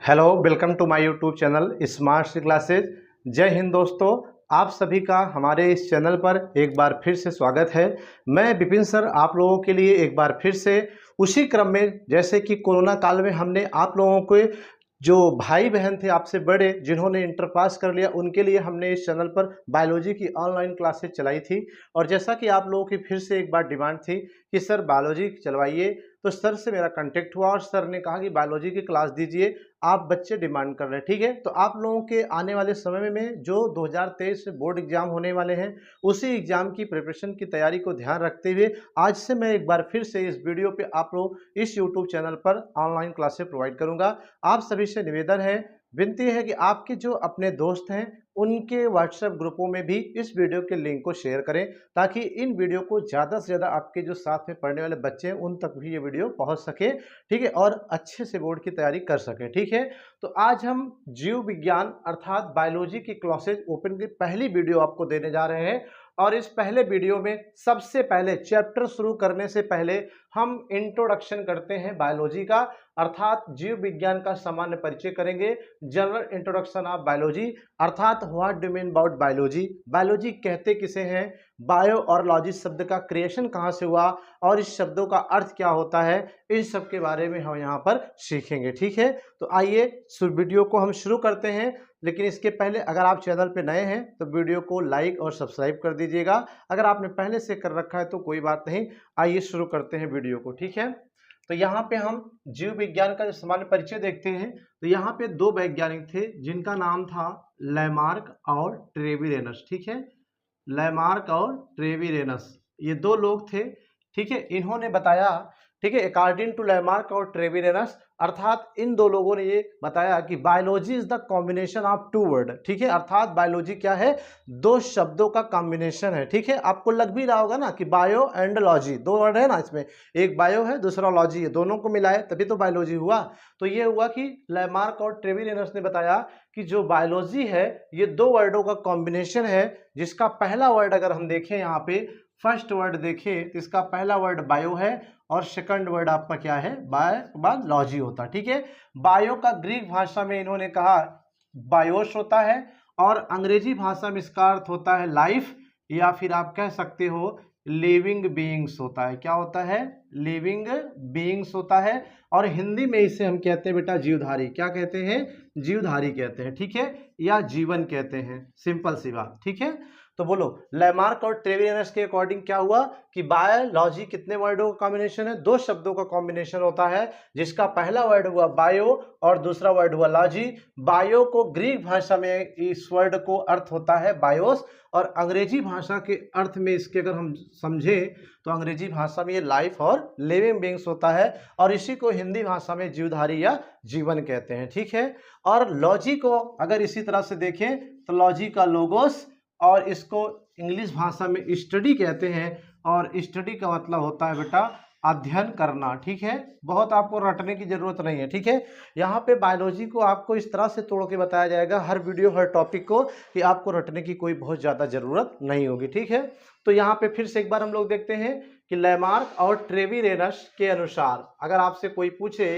Hello, welcome to my YouTube channel smart classes. जय हिंद दोस्तों, आप सभी का हमारे इस चैनल पर एक बार फिर से स्वागत है। मैं विपिन सर आप लोगों के लिए एक बार फिर से उसी क्रम में, जैसे कि कोरोना काल में हमने आप लोगों को जो भाई बहन थे आपसे बड़े जिन्होंने इंटर पास कर लिया, उनके लिए हमने इस चैनल पर बायोलॉजी की ऑनलाइन क्लासेज चलाई थी। और जैसा कि आप लोगों की फिर से एक बार डिमांड थी कि सर बायोलॉजी चलवाइए, तो सर से मेरा कांटेक्ट हुआ और सर ने कहा कि बायोलॉजी की क्लास दीजिए, आप बच्चे डिमांड कर रहे हैं। ठीक है, तो आप लोगों के आने वाले समय में जो 2023 से बोर्ड एग्जाम होने वाले हैं, उसी एग्जाम की प्रिपरेशन की तैयारी को ध्यान रखते हुए आज से मैं एक बार फिर से इस वीडियो पे आप लोग इस यूट्यूब चैनल पर ऑनलाइन क्लासेस प्रोवाइड करूंगा। आप सभी से निवेदन है, विनती है कि आपके जो अपने दोस्त हैं उनके व्हाट्सएप ग्रुपों में भी इस वीडियो के लिंक को शेयर करें, ताकि इन वीडियो को ज़्यादा से ज़्यादा आपके जो साथ में पढ़ने वाले बच्चे हैं उन तक भी ये वीडियो पहुंच सके। ठीक है, और अच्छे से बोर्ड की तैयारी कर सकें। ठीक है, तो आज हम जीव विज्ञान अर्थात बायोलॉजी की क्लासेज ओपन की पहली वीडियो आपको देने जा रहे हैं। और इस पहले वीडियो में सबसे पहले चैप्टर शुरू करने से पहले हम इंट्रोडक्शन करते हैं बायोलॉजी का, अर्थात जीव विज्ञान का सामान्य परिचय करेंगे। जनरल इंट्रोडक्शन ऑफ बायोलॉजी, अर्थात what do mean about biology, biology कहते किसे हैं, बायो और लॉजी शब्द का क्रिएशन कहाँ से हुआ और इस शब्दों का अर्थ क्या होता है, इन सब के बारे में हम यहाँ पर सीखेंगे। ठीक है, तो आइए वीडियो को हम शुरू करते हैं। लेकिन इसके पहले अगर आप चैनल पे नए हैं तो वीडियो को लाइक और सब्सक्राइब कर दीजिएगा। अगर आपने पहले से कर रखा है तो कोई बात नहीं, आइए शुरू करते हैं वीडियो को। ठीक है, तो यहाँ पे हम जीव विज्ञान का जो सामान्य परिचय देखते हैं। तो यहाँ पे दो वैज्ञानिक थे जिनका नाम था लैमार्क और ट्रेविरेनस। ठीक है, लैमार्क और ट्रेविरेनस, ये दो लोग थे। ठीक है, इन्होंने बताया, ठीक है, अकॉर्डिंग टू लैमार्क और ट्रेविरेनस, अर्थात इन दो लोगों ने ये बताया कि biology is the combination of two word. ठीक है, अर्थात बायोलॉजी क्या है, दो शब्दों का कॉम्बिनेशन है। ठीक है, आपको लग भी रहा होगा ना कि बायो एंड लॉजी, दो वर्ड है ना इसमें, एक बायो है दूसरा लॉजी है, दोनों को मिलाए तभी तो बायोलॉजी हुआ। तो ये हुआ कि लैमार्क और ट्रेविरेनस ने बताया कि जो बायोलॉजी है ये दो वर्डों का कॉम्बिनेशन है, जिसका पहला वर्ड अगर हम देखें यहाँ पे, फर्स्ट वर्ड देखें तो इसका पहला वर्ड बायो है और सेकंड वर्ड आपका क्या है, बायोलॉजी होता। ठीक है, बायो का ग्रीक भाषा में इन्होंने कहा बायोस होता है और अंग्रेजी भाषा में इसका अर्थ होता है लाइफ, या फिर आप कह सकते हो लिविंग बीइंग्स होता है। क्या होता है, लिविंग बीइंग्स होता है। और हिंदी में इसे हम कहते हैं बेटा जीवधारी। क्या कहते हैं, जीवधारी कहते हैं। ठीक है, या जीवन कहते हैं, सिंपल सी बात। ठीक है, तो बोलो लैमार्क और ट्रेविरेनस के अकॉर्डिंग क्या हुआ कि बायोलॉजी कितने वर्डों का कॉम्बिनेशन है, दो शब्दों का कॉम्बिनेशन होता है, जिसका पहला वर्ड हुआ बायो और दूसरा वर्ड हुआ लॉजी। बायो को ग्रीक भाषा में इस वर्ड को अर्थ होता है बायोस, और अंग्रेजी भाषा के अर्थ में इसके अगर हम समझें तो अंग्रेजी भाषा में ये लाइफ और लिविंग बीइंग्स होता है, और इसी को हिंदी भाषा में जीवधारी या जीवन कहते हैं। ठीक है, और लॉजी को अगर इसी तरह से देखें तो लॉजी का लोगोस, और इसको इंग्लिश भाषा में स्टडी कहते हैं, और स्टडी का मतलब होता है बेटा अध्ययन करना। ठीक है, बहुत आपको रटने की जरूरत नहीं है। ठीक है, यहाँ पे बायोलॉजी को आपको इस तरह से तोड़ के बताया जाएगा हर वीडियो हर टॉपिक को, कि आपको रटने की कोई बहुत ज़्यादा जरूरत नहीं होगी। ठीक है, तो यहाँ पे फिर से एक बार हम लोग देखते हैं कि लैमार्क और ट्रेविरेनस के अनुसार अगर आपसे कोई पूछे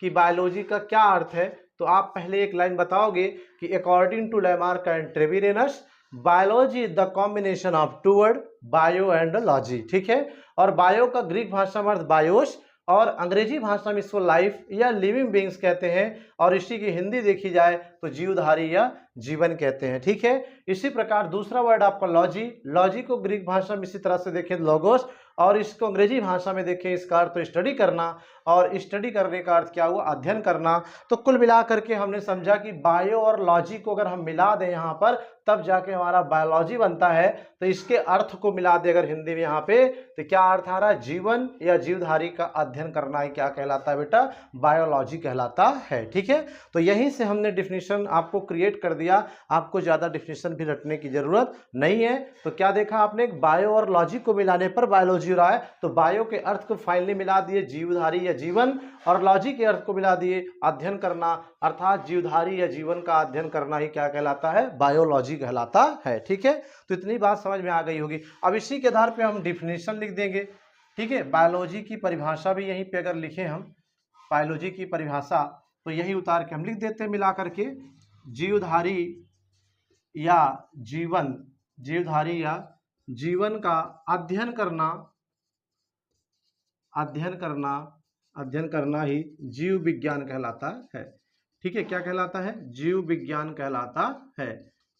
कि बायोलॉजी का क्या अर्थ है, तो आप पहले एक लाइन बताओगे कि according to Lamarck and Treviranus biology is the combination of two word bio and logy. ठीक है, और बायो का ग्रीक भाषा में अर्थ बायोस, और अंग्रेजी भाषा में इसको लाइफ या लिविंग बीइंग्स कहते हैं, और इसी की हिंदी देखी जाए तो जीवधारी या जीवन कहते हैं। ठीक है, इसी प्रकार दूसरा वर्ड आपका लॉजी, लॉजी को ग्रीक भाषा में इसी तरह से देखें लोगोस, और इसको अंग्रेजी भाषा में देखें इसका अर्थ तो स्टडी करना, और स्टडी करने का अर्थ क्या हुआ, अध्ययन करना। तो कुल मिला करके हमने समझा कि बायो और लॉजी को अगर हम मिला दें यहाँ पर तब जाके हमारा बायोलॉजी बनता है। तो इसके अर्थ को मिला दे अगर हिंदी में यहाँ पे, तो क्या अर्थ आ रहा है, जीवन या जीवधारी का अध्ययन करना ही क्या कहलाता है बेटा, बायोलॉजी कहलाता है। ठीक है, तो यहीं से हमने डिफिनीशन आपको क्रिएट कर दिया, आपको ज़्यादा डिफिनीशन भी रटने की जरूरत नहीं है। तो क्या देखा आपने, बायो और लॉजी को मिलाने पर बायोलॉजी हो रहा है, तो बायो के अर्थ को फाइनली मिला दिए जीवधारी या जीवन, और लॉजी के अर्थ को मिला दिए अध्ययन करना, अर्थात जीवधारी या जीवन का अध्ययन करना ही क्या कहलाता है, बायोलॉजी कहलाता है। ठीक है, तो इतनी बात समझ में आ गई होगी। अब इसी के आधार पे हम डिफिनीशन लिख देंगे। ठीक है, बायोलॉजी की परिभाषा भी यहीं पे अगर लिखें हम, बायोलॉजी की परिभाषा तो यही उतार के हम लिख देते हैं मिला करके, जीवधारी या जीवन, जीवधारी या जीवन का अध्ययन करना, अध्ययन करना, अध्ययन करना ही जीव विज्ञान कहलाता है। ठीक है, क्या कहलाता है? जीव विज्ञान कहलाता है।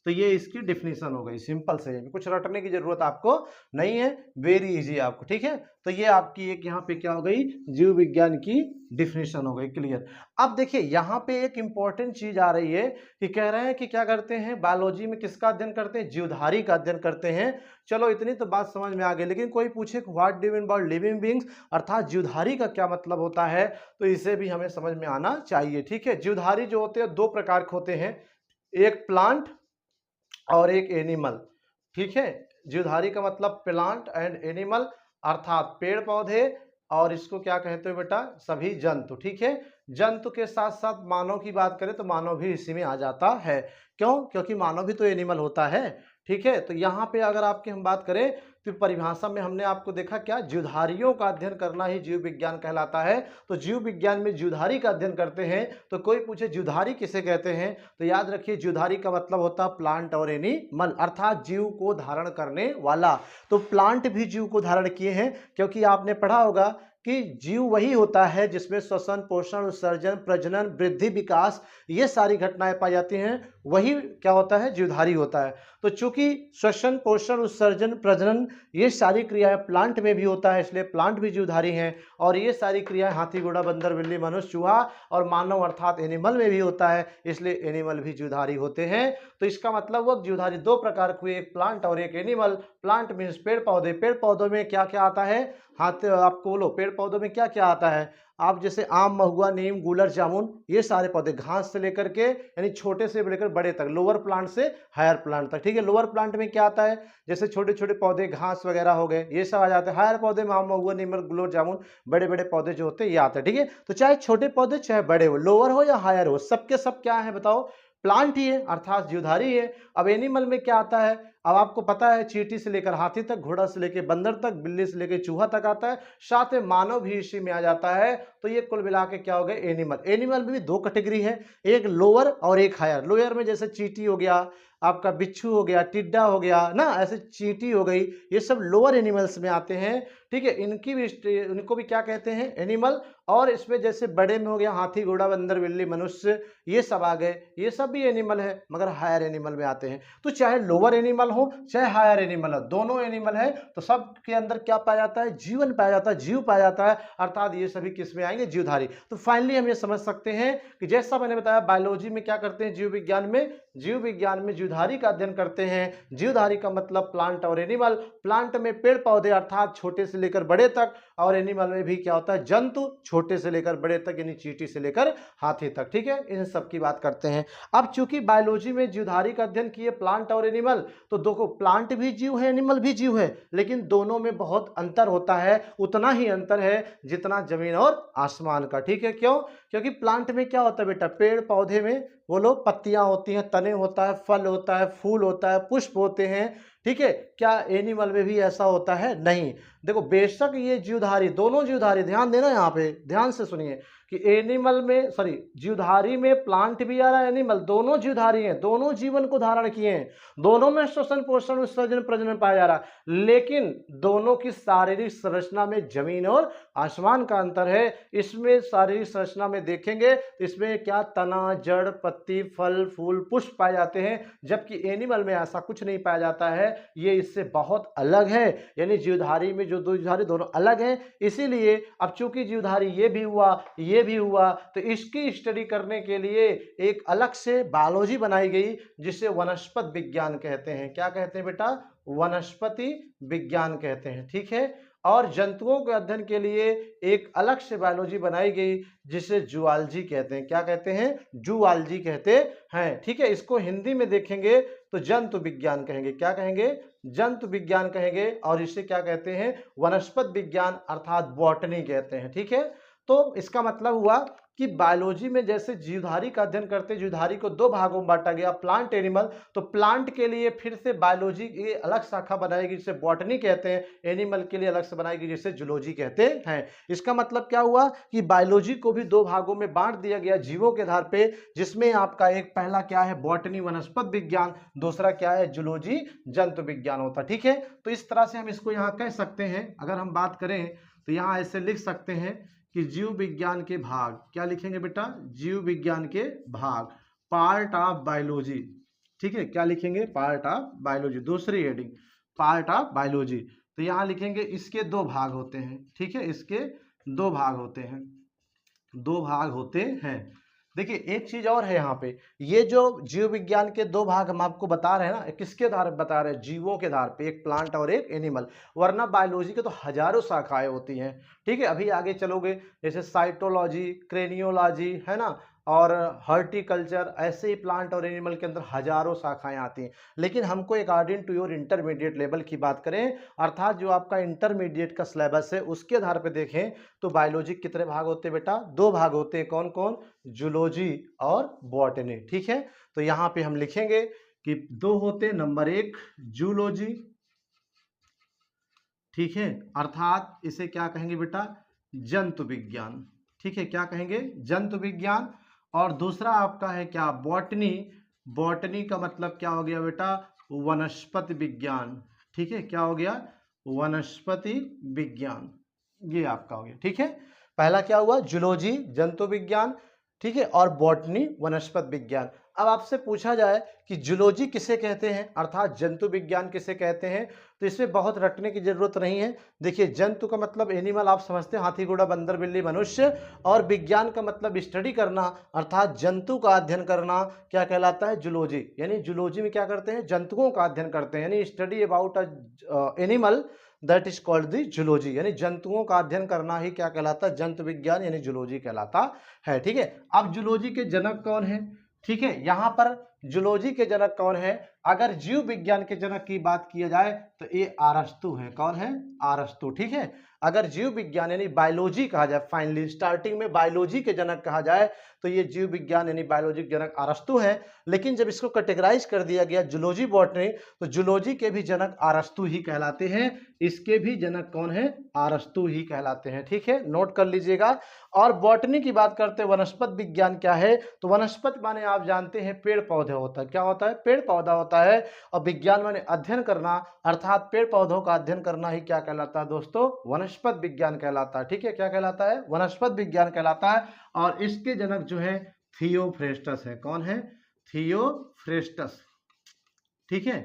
तो ये इसकी डिफिनीशन हो गई, सिंपल से, कुछ रटने की जरूरत आपको नहीं है, वेरी इजी आपको। ठीक है, तो ये आपकी एक यहाँ पे क्या हो गई, जीव विज्ञान की डिफिनीशन हो गई, क्लियर। अब देखिए यहाँ पे एक इंपॉर्टेंट चीज आ रही है कि कह रहे हैं कि क्या करते हैं बायोलॉजी में, किसका अध्ययन करते हैं? जीवधारी का अध्ययन करते हैं। चलो इतनी तो बात समझ में आ गई, लेकिन कोई पूछे what do you mean by living beings, अर्थात जीवधारी का क्या मतलब होता है, तो इसे भी हमें समझ में आना चाहिए। ठीक है, जीवधारी जो होते हैं दो प्रकार के होते हैं, एक प्लांट और एक एनिमल। ठीक है, जीवधारी का मतलब प्लांट एंड एनिमल, अर्थात पेड़ पौधे, और इसको क्या कहते हो बेटा? सभी जंतु। ठीक है, जंतु के साथ साथ मानव की बात करें तो मानव भी इसी में आ जाता है। क्यों? क्योंकि मानव भी तो एनिमल होता है। ठीक है, तो यहाँ पे अगर आपकी हम बात करें तो परिभाषा में हमने आपको देखा क्या, जीवधारियों का अध्ययन करना ही जीव विज्ञान कहलाता है। तो जीव विज्ञान में जीवधारी का अध्ययन करते हैं। तो कोई पूछे जीवधारी किसे कहते हैं, तो याद रखिए जीवधारी का मतलब होता है प्लांट और एनिमल, अर्थात जीव को धारण करने वाला। तो प्लांट भी जीव को धारण किए हैं, क्योंकि आपने पढ़ा होगा कि जीव वही होता है जिसमें श्वसन, पोषण, उत्सर्जन, प्रजनन, वृद्धि, विकास, ये सारी घटनाएं पाई जाती हैं, वही क्या होता है? जीवधारी होता है। तो चूंकि श्वसन, पोषण, उत्सर्जन, प्रजनन ये सारी क्रियाएं प्लांट में भी होता है, इसलिए प्लांट भी जीवधारी हैं। और ये सारी क्रियाएं हाथी, घोड़ा, बंदर, बिल्ली, मनुष्य, चूहा और मानव अर्थात एनिमल में भी होता है, इसलिए एनिमल भी जीवधारी होते हैं। तो इसका मतलब वो जीवधारी दो प्रकार के हुए, एक प्लांट और एक एनिमल। प्लांट मीन्स पेड़ पौधे, पेड़ पौधों में क्या क्या आता है? हाथ आपको बोलो, पेड़ पौधों में क्या क्या आता है? आप जैसे आम, महुआ, नीम, गूलर, जामुन, ये सारे पौधे, घास से लेकर के यानी छोटे से लेकर बड़े तक, लोअर प्लांट से हायर प्लांट तक। ठीक है, लोअर प्लांट में क्या आता है? जैसे छोटे छोटे पौधे, घास वगैरह हो गए, ये सब आ जाते हैं। हायर पौधे में आम, महुआ, नीम, गुलर, जामुन, बड़े बड़े पौधे जो होते हैं ये आते हैं। ठीक है, तो चाहे छोटे पौधे चाहे बड़े हो, लोअर हो या हायर हो, सबके सब क्या है बताओ? प्लांट ही है, अर्थात जीवधारी है। अब एनिमल में क्या आता है? अब आपको पता है चींटी से लेकर हाथी तक, घोड़ा से लेकर बंदर तक, बिल्ली से लेकर चूहा तक आता है, साथ में मानव भी इसी में आ जाता है। तो ये कुल मिला के क्या हो गए? एनिमल। एनिमल में भी दो कैटेगरी है, एक लोअर और एक हायर। लोअर में जैसे चींटी हो गया, आपका बिच्छू हो गया, टिड्डा हो गया ना, ऐसे चींटी हो गई, ये सब लोअर एनिमल्स में आते हैं। ठीक है, इनकी भी, इनको भी क्या कहते हैं? एनिमल। और इसमें जैसे बड़े में हो गया हाथी, घोड़ा, बंदर, बिल्ली, मनुष्य, ये सब आ गए, ये सब भी एनिमल है, मगर हायर एनिमल में आते हैं। तो चाहे लोअर एनिमल हो चाहे हायर एनिमल हो, दोनों एनिमल है, तो सब के अंदर क्या पाया जाता है? जीवन पाया जाता है, जीव पाया जाता है, अर्थात ये सभी किस में आएंगे? जीवधारी। तो फाइनली हम ये समझ सकते हैं कि जैसा मैंने बताया बायोलॉजी में क्या करते हैं, जीव विज्ञान में, जीव विज्ञान में जीवधारी का अध्ययन करते हैं। जीवधारी का मतलब प्लांट और एनिमल। प्लांट में पेड़ पौधे अर्थात छोटे से लेकर बड़े तक, और एनिमल में भी क्या होता है? जंतु, छोटे से लेकर बड़े तक, यानी चींटी से लेकर हाथी तक। ठीक है, इन सब की बात करते हैं। अब चूंकि बायोलॉजी में जीवधारी का अध्ययन किए प्लांट और एनिमल, तो देखो प्लांट भी जीव है, एनिमल भी जीव है, लेकिन दोनों में बहुत अंतर होता है, उतना ही अंतर है जितना जमीन और आसमान का। ठीक है, क्यों? क्योंकि प्लांट में क्या होता है बेटा? पेड़ पौधे में बोलो पत्तियां होती हैं, तने होता है, फल होता है, फूल होता है, पुष्प होते हैं। ठीक है, क्या एनिमल में भी ऐसा होता है? नहीं। देखो बेशक ये जीवधारी, दोनों जीवधारी, ध्यान देना यहाँ पे, ध्यान से सुनिए कि एनिमल में, सॉरी जीवधारी में प्लांट भी आ रहा है, एनिमल, दोनों जीवधारी हैं, दोनों जीवन को धारण किए हैं, दोनों में श्वसन, पोषण, उत्सर्जन, प्रजनन पाया जा रहा है, लेकिन दोनों की शारीरिक संरचना में जमीन और आसमान का अंतर है। इसमें शारीरिक संरचना में देखेंगे तो इसमें क्या? तना, जड़, पत्ती, फल, फूल, पुष्प पाए जाते हैं, जबकि एनिमल में ऐसा कुछ नहीं पाया जाता है, ये इससे बहुत अलग है। यानी जीवधारी में जो दो जीवधारी दोनों अलग हैं, इसीलिए अब चूंकि जीवधारी ये भी हुआ, तो इसकी स्टडी करने के लिए एक अलग से बायोलॉजी बनाई गई, जिसे वनस्पति विज्ञान कहते हैं। क्या कहते हैं बेटा? वनस्पति विज्ञान कहते हैं। ठीक है, और जंतुओं के अध्ययन के लिए एक अलग से बायोलॉजी बनाई गई, जिसे जूलॉजी कहते हैं। क्या कहते हैं? जूलॉजी कहते हैं। ठीक है, इसको हिंदी में देखेंगे तो जंतु विज्ञान कहेंगे। क्या कहेंगे? जंतु विज्ञान कहेंगे। और इसे क्या कहते हैं? वनस्पति विज्ञान अर्थात बॉटनी कहते हैं। ठीक है, तो इसका मतलब हुआ कि बायोलॉजी में जैसे जीवधारी का अध्ययन करते, जीवधारी को दो भागों में बांटा गया, प्लांट एनिमल, तो प्लांट के लिए फिर से बायोलॉजी की अलग शाखा बनाएगी जिसे बॉटनी कहते हैं, एनिमल के लिए अलग से बनाएगी जिसे जूलॉजी कहते हैं। इसका मतलब क्या हुआ कि बायोलॉजी को भी दो भागों में बांट दिया गया जीवों के आधार पे, जिसमें आपका एक पहला क्या है बॉटनी वनस्पत विज्ञान, दूसरा क्या है जूलॉजी जंतु विज्ञान होता। ठीक है, तो इस तरह से हम इसको यहाँ कह सकते हैं। अगर हम बात करें तो यहाँ ऐसे लिख सकते हैं कि जीव विज्ञान के भाग, क्या लिखेंगे बेटा, जीव विज्ञान के भाग, पार्ट ऑफ बायोलॉजी। ठीक है, क्या लिखेंगे, पार्ट ऑफ बायोलॉजी, दूसरी हेडिंग पार्ट ऑफ बायोलॉजी। तो यहाँ लिखेंगे इसके दो भाग होते हैं। ठीक है, इसके दो भाग होते हैं, दो भाग होते हैं। देखिए एक चीज और है यहाँ पे, ये जो जीव विज्ञान के दो भाग हम आपको बता रहे हैं ना, किसके आधार पे बता रहे हैं, जीवों के आधार पे, एक प्लांट और एक एनिमल, वरना बायोलॉजी के तो हजारों शाखाएं होती हैं। ठीक है, अभी आगे चलोगे जैसे साइटोलॉजी, क्रेनियोलॉजी, है ना, और हॉर्टिकल्चर, ऐसे ही प्लांट और एनिमल के अंदर हजारों शाखाएं आती हैं। लेकिन हमको according to your intermediate level की बात करें, अर्थात जो आपका इंटरमीडिएट का सिलेबस है उसके आधार पर देखें तो बायोलॉजी कितने भाग होते हैं बेटा, दो भाग होते हैं। कौन कौन, जूलॉजी और बॉटनी। ठीक है, तो यहाँ पे हम लिखेंगे कि दो होते, नंबर एक जूलॉजी, ठीक है, अर्थात इसे क्या कहेंगे बेटा, जंतु विज्ञान। ठीक है, क्या कहेंगे, जंतु विज्ञान। और दूसरा आपका है क्या, बॉटनी। बॉटनी का मतलब क्या हो गया बेटा, वनस्पति विज्ञान। ठीक है, क्या हो गया, वनस्पति विज्ञान, ये आपका हो गया। ठीक है, पहला क्या हुआ, जूलॉजी जंतु विज्ञान, ठीक है, और बॉटनी वनस्पति विज्ञान। अब आपसे पूछा जाए कि जूलॉजी किसे कहते हैं, अर्थात जंतु विज्ञान किसे कहते हैं, तो इसमें बहुत रटने की जरूरत नहीं है। देखिए जंतु का मतलब एनिमल आप समझते हैं, हाथी घोड़ा बंदर बिल्ली मनुष्य, और विज्ञान का मतलब स्टडी करना, अर्थात जंतु का अध्ययन करना, क्या कहलाता है, जूलॉजी। यानी जूलॉजी में क्या करते हैं, जंतुओं का अध्ययन करते हैं, यानी study about a animal, that is called the zoology. यानी जंतुओं का अध्ययन करना ही क्या कहलाता है, जंतु विज्ञान यानी जूलॉजी कहलाता है। ठीक है, अब जूलॉजी के जनक कौन है, ठीक है, यहां पर जूलॉजी के जनक कौन है, अगर जीव विज्ञान के जनक की बात किया जाए तो ये अरस्तु है। कौन है, अरस्तु। ठीक है, अगर जीव विज्ञान यानी बायोलॉजी कहा जाए, फाइनली स्टार्टिंग में बायोलॉजी के जनक कहा जाए तो ये जीव विज्ञान यानी बायोलॉजी के जनक अरस्तु है। लेकिन जब इसको कैटेगराइज कर दिया गया जूलॉजी बॉटनी, तो जूलॉजी के भी जनक अरस्तु ही कहलाते हैं, इसके भी जनक कौन है, अरस्तु ही कहलाते हैं। ठीक है, नोट कर लीजिएगा। और बॉटनी की बात करते हैं, वनस्पत विज्ञान क्या है, तो वनस्पत माने आप जानते हैं पेड़ पौधे होता है, क्या होता है, पेड़ पौधा होता है, और विज्ञान माने अध्ययन करना, अर्थात पेड़ पौधों का अध्ययन करना ही क्या कहलाता है दोस्तों, वनस्पत विज्ञान कहलाता है। ठीक है, क्या कहलाता है, वनस्पत विज्ञान कहलाता है। और इसके जनक जो है थियोफ्रेस्टस है। कौन है, थियोफ्रेस्टस। ठीक है,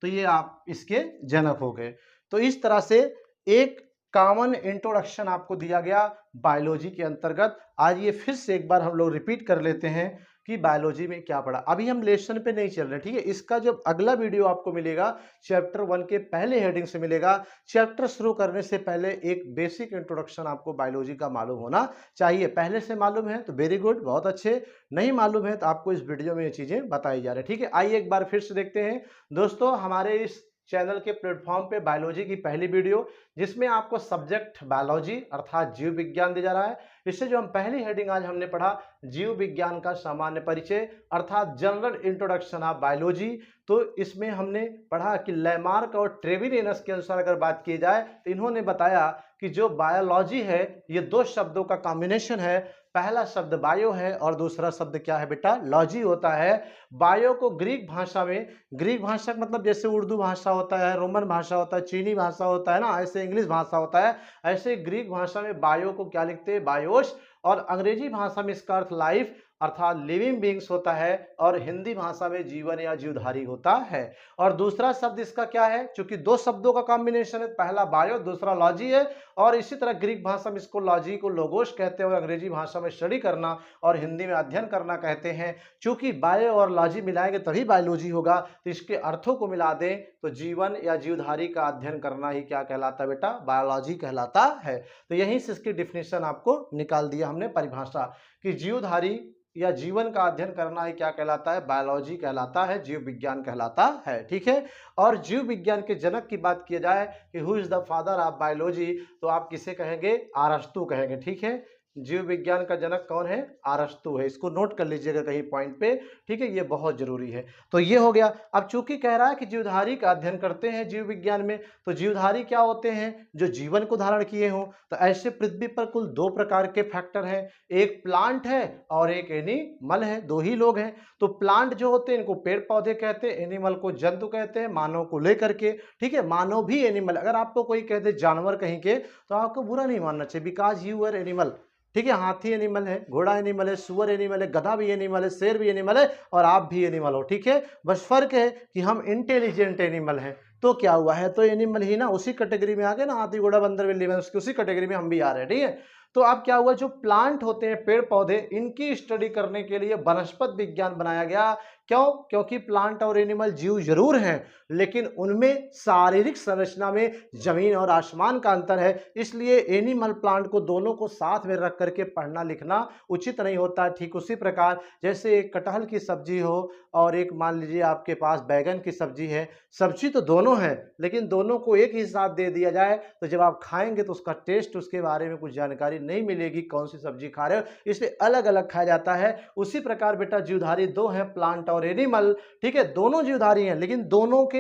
तो ये आप इसके जनक हो गए। तो इस तरह से एक कॉमन इंट्रोडक्शन आपको दिया गया बायोलॉजी के अंतर्गत। आज ये फिर से एक बार हम लोग रिपीट कर लेते हैं कि बायोलॉजी में क्या पढ़ा। अभी हम लेसन पे नहीं चल रहे, ठीक है, इसका जो अगला वीडियो आपको मिलेगा चैप्टर 1 के पहले हेडिंग से मिलेगा। चैप्टर शुरू करने से पहले एक बेसिक इंट्रोडक्शन आपको बायोलॉजी का मालूम होना चाहिए। पहले से मालूम है तो वेरी गुड, बहुत अच्छे, नहीं मालूम है तो आपको इस वीडियो में ये चीजें बताई जा रही है। ठीक है, आइए एक बार फिर से देखते हैं दोस्तों हमारे इस चैनल के प्लेटफॉर्म पे बायोलॉजी की पहली वीडियो, जिसमें आपको सब्जेक्ट बायोलॉजी अर्थात जीव विज्ञान दिया जा रहा है। इससे जो हम पहली हेडिंग आज हमने पढ़ा, जीव विज्ञान का सामान्य परिचय अर्थात जनरल इंट्रोडक्शन ऑफ बायोलॉजी, तो इसमें हमने पढ़ा कि लैमार्क और ट्रेविलियनस के अनुसार अगर बात की जाए तो इन्होंने बताया कि जो बायोलॉजी है ये दो शब्दों का कॉम्बिनेशन है। पहला शब्द बायो है और दूसरा शब्द क्या है बेटा, लॉजी होता है। बायो को ग्रीक भाषा में, ग्रीक भाषा मतलब जैसे उर्दू भाषा होता है, रोमन भाषा होता है, चीनी भाषा होता है ना, ऐसे इंग्लिश भाषा होता है, ऐसे ग्रीक भाषा में बायो को क्या लिखते हैं, बायोस। और अंग्रेजी भाषा में इसका अर्थ लाइफ अर्थात लिविंग बींग्स होता है, और हिंदी भाषा में जीवन या जीवधारी होता है। और दूसरा शब्द इसका क्या है, क्योंकि दो शब्दों का कॉम्बिनेशन है, पहला बायो दूसरा लॉजी है, और इसी तरह ग्रीक भाषा में इसको लॉजी को लोगोस कहते हैं, और अंग्रेजी भाषा में स्टडी करना और हिंदी में अध्ययन करना कहते हैं। चूंकि बायो और लॉजी मिलाएंगे तभी बायोलॉजी होगा, तो इसके अर्थों को मिला दें तो जीवन या जीवधारी का अध्ययन करना ही क्या कहलाता है बेटा, बायोलॉजी कहलाता है। तो यहीं से इसकी डिफिनेशन आपको निकाल दिया हमने, परिभाषा, कि जीवधारी या जीवन का अध्ययन करना ही क्या कहलाता है, बायोलॉजी कहलाता है, जीव विज्ञान कहलाता है। ठीक है, और जीव विज्ञान के जनक की बात की जाए कि who is the father of biology, तो आप किसे कहेंगे, अरस्तु कहेंगे। ठीक है, जीव विज्ञान का जनक कौन है? अरस्तू है। इसको नोट कर लीजिएगा कहीं पॉइंट पे, ठीक है, ये बहुत जरूरी है। तो ये हो गया। अब चूंकि कह रहा है कि जीवधारी का अध्ययन करते हैं जीव विज्ञान में, तो जीवधारी क्या होते हैं? जो जीवन को धारण किए हों। तो ऐसे पृथ्वी पर कुल दो प्रकार के फैक्टर हैं, एक प्लांट है और एक एनिमल है, दो ही लोग हैं। तो प्लांट जो होते हैं इनको पेड़ पौधे कहते हैं, एनिमल को जंतु कहते हैं, मानव को लेकर के, ठीक है। मानव भी एनिमल, अगर आपको कोई कहते जानवर कहीं के तो आपको बुरा नहीं मानना चाहिए, बिकॉज यू आर एनिमल, ठीक है। हाथी एनिमल है, घोड़ा एनिमल है, सुअर एनिमल है, गधा भी एनिमल है, शेर भी एनिमल है और आप भी एनिमल हो, ठीक है। बस फर्क है कि हम इंटेलिजेंट एनिमल हैं। तो क्या हुआ है, तो एनिमल ही ना, उसी कैटेगरी में आ गए ना, हाथी घोड़ा बंदर बिल्ली उसकी उसी कैटेगरी में हम भी आ रहे हैं, ठीक है। तो अब क्या हुआ, जो प्लांट होते हैं पेड़ पौधे, इनकी स्टडी करने के लिए वनस्पत विज्ञान बनाया गया। क्यों? क्योंकि प्लांट और एनिमल जीव जरूर हैं, लेकिन उनमें शारीरिक संरचना में जमीन और आसमान का अंतर है। इसलिए एनिमल प्लांट को दोनों को साथ में रख करके पढ़ना लिखना उचित नहीं होता। ठीक उसी प्रकार जैसे एक कटहल की सब्जी हो और एक मान लीजिए आपके पास बैगन की सब्जी है, सब्जी तो दोनों है, लेकिन दोनों को एक ही साथ दे दिया जाए तो जब आप खाएंगे तो उसका टेस्ट, उसके बारे में कुछ जानकारी नहीं मिलेगी, कौन सी सब्जी खा रहे हो, इसलिए अलग अलग खाया जाता है। उसी प्रकार बेटा जीवधारी दो हैं, प्लांट और एनिमल, ठीक है। दोनों जीवधारी हैं, लेकिन दोनों के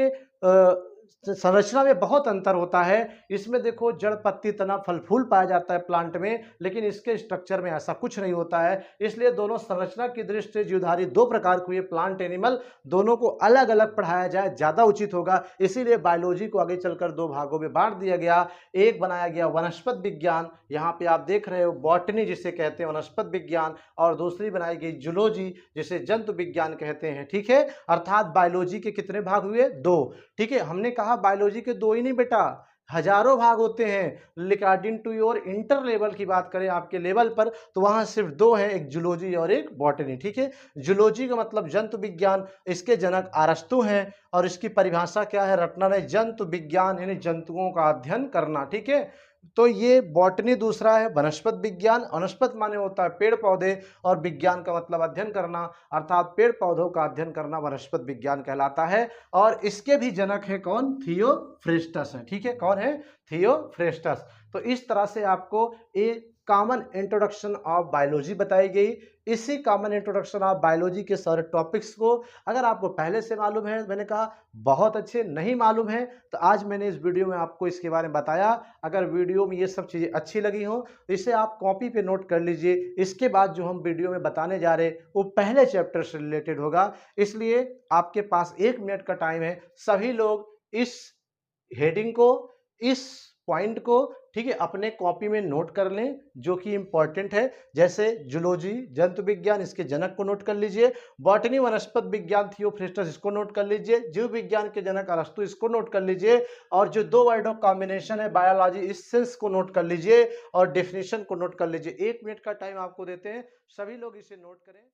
संरचना में बहुत अंतर होता है। इसमें देखो जड़ पत्ती तना फल फूल पाया जाता है प्लांट में, लेकिन इसके स्ट्रक्चर में ऐसा कुछ नहीं होता है। इसलिए दोनों संरचना की दृष्टि से जीवधारी दो प्रकार के हुए, प्लांट एनिमल, दोनों को अलग अलग पढ़ाया जाए ज्यादा उचित होगा। इसीलिए बायोलॉजी को आगे चलकर दो भागों में बांट दिया गया। एक बनाया गया वनस्पत विज्ञान, यहाँ पे आप देख रहे हो बॉटनी जिसे कहते हैं वनस्पत विज्ञान, और दूसरी बनाई गई जूलॉजी जिसे जंतु विज्ञान कहते हैं, ठीक है। अर्थात बायोलॉजी के कितने भाग हुए? दो, ठीक है। हमने कहा बायोलॉजी के दो ही नहीं बेटा, हजारों भाग होते हैं। According to your inter level की बात करें आपके लेवल पर, तो वहां सिर्फ दो हैं, एक जूलॉजी और एक बॉटनी, ठीक है। जूलॉजी का मतलब जंतु विज्ञान, इसके जनक अरस्तु हैं और इसकी परिभाषा क्या है रटना ने? जंतु विज्ञान यानी जंतुओं का अध्ययन करना, ठीक है। तो ये बॉटनी दूसरा है, वनस्पत विज्ञान, वनस्पत माने होता है पेड़ पौधे और विज्ञान का मतलब अध्ययन करना, अर्थात पेड़ पौधों का अध्ययन करना वनस्पत विज्ञान कहलाता है। और इसके भी जनक है कौन? थियोफ्रेस्टस है, ठीक है। कौन है? थियोफ्रेस्टस। तो इस तरह से आपको एक कॉमन इंट्रोडक्शन ऑफ बायोलॉजी बताई गई। इसी कॉमन इंट्रोडक्शन ऑफ बायोलॉजी के सारे टॉपिक्स को अगर आपको पहले से मालूम है, मैंने कहा बहुत अच्छे, नहीं मालूम है तो आज मैंने इस वीडियो में आपको इसके बारे में बताया। अगर वीडियो में ये सब चीज़ें अच्छी लगी हो तो इसे आप कॉपी पे नोट कर लीजिए। इसके बाद जो हम वीडियो में बताने जा रहे वो पहले चैप्टर से रिलेटेड होगा, इसलिए आपके पास 1 मिनट का टाइम है। सभी लोग इस हेडिंग को, इस पॉइंट को, ठीक है, अपने कॉपी में नोट कर लें जो कि इंपॉर्टेंट है। जैसे जूलॉजी जंतु विज्ञान, इसके जनक को नोट कर लीजिए। बॉटनी वनस्पत विज्ञान थियोफ्रेस्टस, इसको नोट कर लीजिए। जीव विज्ञान के जनक अरस्तु, इसको नोट कर लीजिए। और जो दो वर्डों कॉम्बिनेशन है बायोलॉजी, इस सेंस को नोट कर लीजिए और डेफिनेशन को नोट कर लीजिए। 1 मिनट का टाइम आपको देते हैं, सभी लोग इसे नोट करें।